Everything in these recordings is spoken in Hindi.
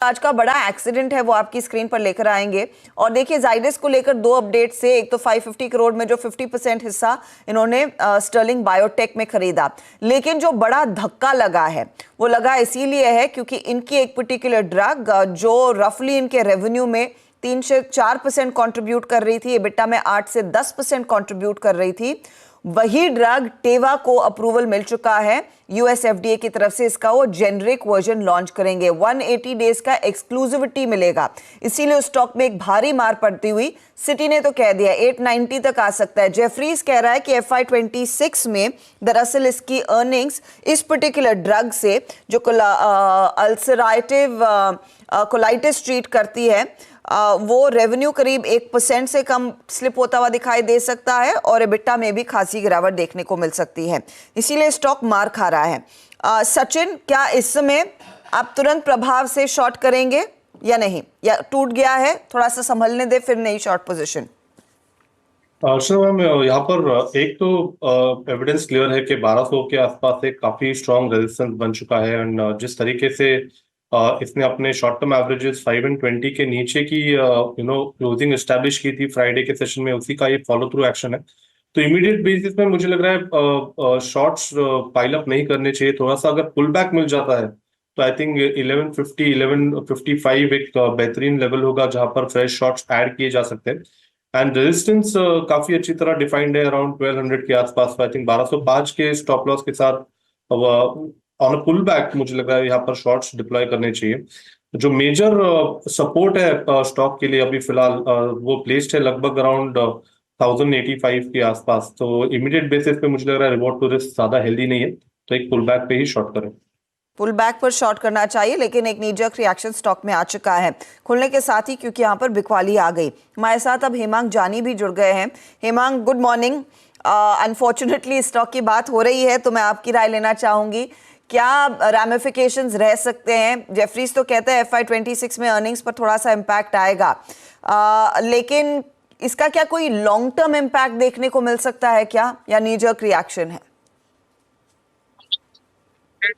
आज का बड़ा एक्सीडेंट है वो आपकी स्क्रीन पर लेकर आएंगे। और देखिए जाइडस को लेकर दो अपडेट से, एक तो 550 करोड़ में जो 50% हिस्सा इन्होंने स्टर्लिंग बायोटेक में खरीदा, लेकिन जो बड़ा धक्का लगा है वो लगा इसीलिए है क्योंकि इनकी एक पर्टिकुलर ड्रग जो रफली इनके रेवेन्यू में 3 से 4% कंट्रीब्यूट कर रही थी, एबिटा में 8 से 10% कंट्रीब्यूट कर रही थी, वही ड्रग टेवा को अप्रूवल मिल चुका है यूएस एफडीए की तरफ से। इसका वो जेनरिक वर्जन लॉन्च करेंगे, 180 डेज का एक्सक्लूसिविटी मिलेगा, इसीलिए उस स्टॉक में एक भारी मार पड़ती हुई सिटी ने तो कह दिया 890 तक आ सकता है। जेफरीज कह रहा है कि FY26 में दरअसल इसकी अर्निंग्स इस पर्टिकुलर ड्रग से जो अल्सराइटिव कोलाइटिस ट्रीट करती है वो रेवेन्यू करीब 1% से कम स्लिप होता हुआ दिखाई दे सकता है और एबिटा में भी खासी गिरावट देखने को मिल सकती है, इसीलिए स्टॉक मार खा रहा है। सचिन, क्या इस समय आप तुरंत प्रभाव से शॉर्ट करेंगे या नहीं, या टूट गया है, थोड़ा सा संभलने दे फिर नई शॉर्ट पोजीशन? मैम, यहाँ पर एक तो एविडेंस क्लियर है कि 1200 के आसपास एक काफी स्ट्रॉन्ग रेजिस्टेंस बन चुका है। एंड जिस तरीके से इसने अपने शॉर्ट टर्म एवरेजेस 5 and 20 के नीचे की क्लोजिंग एस्टैब्लिश की थी फ्राइडे के सेशन में, उसी का ये फॉलो थ्रू एक्शन है। तो इमीडिएट बेसिस में मुझे लग रहा है शॉर्ट्स पाइल अप नहीं करने चाहिए। थोड़ा सा अगर पुल बैक मिल जाता है तो आई थिंक 1150 1155 एक बेहतरीन लेवल होगा जहां पर फ्रेश शॉर्ट्स ऐड किए जा सकते हैं। एंड रेजिस्टेंस काफी अच्छी तरह डिफाइंड है अराउंड 1200 के आसपास। आई थिंक 1205 के स्टॉप लॉस के साथ ऑन अ पुल बैक मुझे लग रहा है यहाँ पर शॉर्ट्स डिप्लॉय करने चाहिए। जो मेजर सपोर्ट है स्टॉक के लिए अभी फिलहाल वो प्लेस्ड है लगभग अराउंड 1085 के आसपास। तो इमीडिएट बेसिस पे मुझे लग रहा है रिवॉर्ड टू रिस्क ज्यादा हेल्दी नहीं है, तो एक पुल बैक पे ही शॉर्ट करें। पुल बैक पर शॉर्ट करना चाहिए, लेकिन एक नीजक रिएक्शन स्टॉक में आ चुका है खुलने के साथ ही, क्योंकि यहाँ पर बिकवाली आ गई। हमारे साथ अब हेमांग जानी भी जुड़ गए हैं। Hemang, good morning. Unfortunately stock की बात हो रही है तो मैं आपकी राय लेना चाहूंगी, क्या रैमिफिकेशंस रह सकते हैं? जेफरीज तो कहते हैं FY26 में अर्निंग्स पर थोड़ा सा इम्पैक्ट आएगा, लेकिन इसका क्या कोई लॉन्ग टर्म इम्पैक्ट देखने को मिल सकता है क्या, या नीजक रिएक्शन है?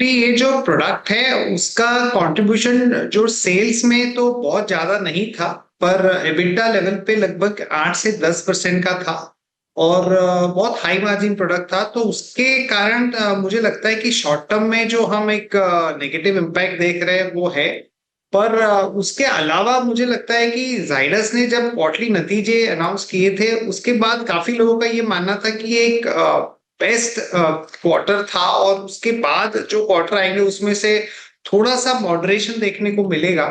ये जो प्रोडक्ट है उसका कंट्रीब्यूशन जो सेल्स में तो बहुत ज्यादा नहीं था, पर एबिटा लेवल पे लगभग 8 से 10% का था और बहुत हाई मार्जिन प्रोडक्ट था। तो उसके कारण मुझे लगता है कि शॉर्ट टर्म में जो हम एक नेगेटिव इम्पैक्ट देख रहे हैं वो है। पर उसके अलावा मुझे लगता है कि जाइडस ने जब क्वार्टरली नतीजे अनाउंस किए थे उसके बाद काफी लोगों का ये मानना था कि ये एक बेस्ट क्वार्टर था और उसके बाद जो क्वार्टर आएंगे उसमें से थोड़ा सा मॉडरेशन देखने को मिलेगा।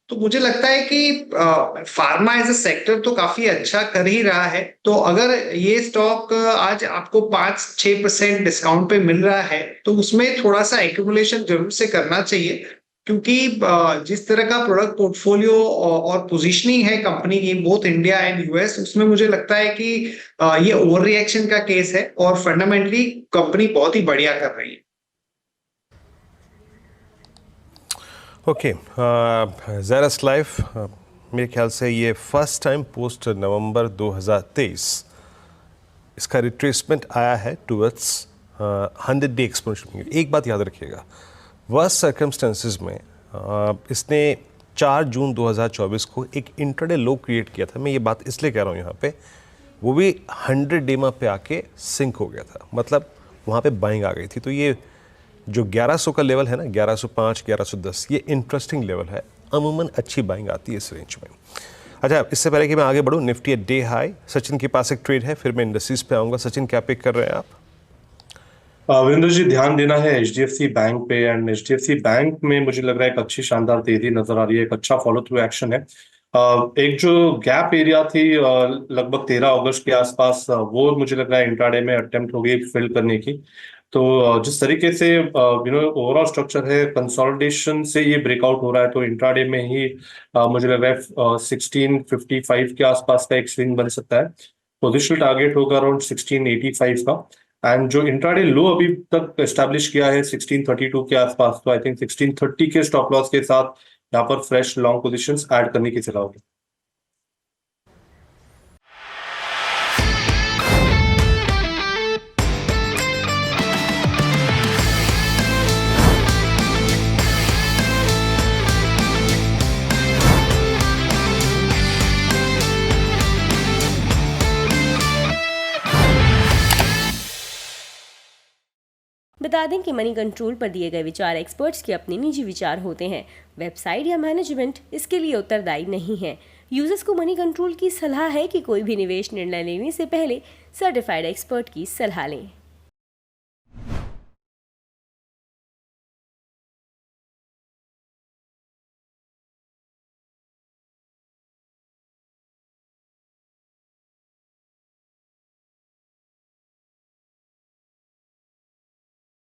तो मुझे लगता है कि फार्मा एज अ सेक्टर तो काफी अच्छा कर ही रहा है। तो अगर ये स्टॉक आज आपको 5-6% डिस्काउंट पे मिल रहा है तो उसमें थोड़ा सा एक्यूमुलेशन जरूर से करना चाहिए, क्योंकि जिस तरह का प्रोडक्ट पोर्टफोलियो और पोजीशनिंग है कंपनी की बोथ इंडिया एंड यूएस, उसमें मुझे लगता है कि ये ओवर रिएक्शन का केस है और फंडामेंटली कंपनी बहुत ही बढ़िया कर रही है। ओके, ज़ेरस लाइफ मेरे ख्याल से ये फर्स्ट टाइम पोस्ट नवंबर 2023 इसका रिट्रेसमेंट आया है टूवर्ड्स 100 डे एक्सपोनेंशियल। एक बात याद रखिएगा, वर्स्ट सर्कमस्टेंसेस में इसने 4 जून 2024 को एक इंट्राडे लो क्रिएट किया था। मैं ये बात इसलिए कह रहा हूँ यहाँ पे, वो भी 100 डे में पे आके सिंक हो गया था, मतलब वहाँ पे बाइंग आ गई थी। तो ये जो 1100 का लेवल है ना, 1105 1110, ये इंटरेस्टिंग लेवल है, अमूमन अच्छी बाइंग आती है इस रेंज में। अच्छा, इससे पहले कि मैं आगे बढ़ूँ, Nifty eight day high, Sachin के पास एक ट्रेड है, फिर मैं इंडस्ट्रीज पे आऊँगा। सचिन, क्या पिक कर रहे हैं आप? वीरेंद्र जी, ध्यान देना है HDFC बैंक पे। एंड HDFC बैंक में मुझे लग रहा है एक अच्छी शानदार तेजी नजर आ रही है, एक अच्छा फॉलो थ्रू एक्शन है। एक जो गैप एरिया थी लगभग 13 अगस्त के आसपास, वो मुझे लग रहा है इंट्राडे में अटेम्प्ट हो गई फिल करने की। तो जिस तरीके से ओवरऑल स्ट्रक्चर है, कंसोलिडेशन से ये ब्रेकआउट हो रहा है, तो इंट्राडे में ही मुझे लग रहा है 1655 के आसपास का एक स्विंग बन सकता है। पोजिशनल टारगेट होगा अराउंड 1685 का। एंड जो इंट्राडे लो अभी तक एस्टैब्लिश किया है 1632 के आसपास, तो आई थिंक 1630 के स्टॉप लॉस के साथ यहाँ पर फ्रेश लॉन्ग पोजीशंस ऐड करने की सलाह होगी। बता दें कि मनी कंट्रोल पर दिए गए विचार एक्सपर्ट्स के अपने निजी विचार होते हैं। वेबसाइट या मैनेजमेंट इसके लिए उत्तरदायी नहीं है। यूजर्स को मनी कंट्रोल की सलाह है कि कोई भी निवेश निर्णय लेने से पहले सर्टिफाइड एक्सपर्ट की सलाह लें।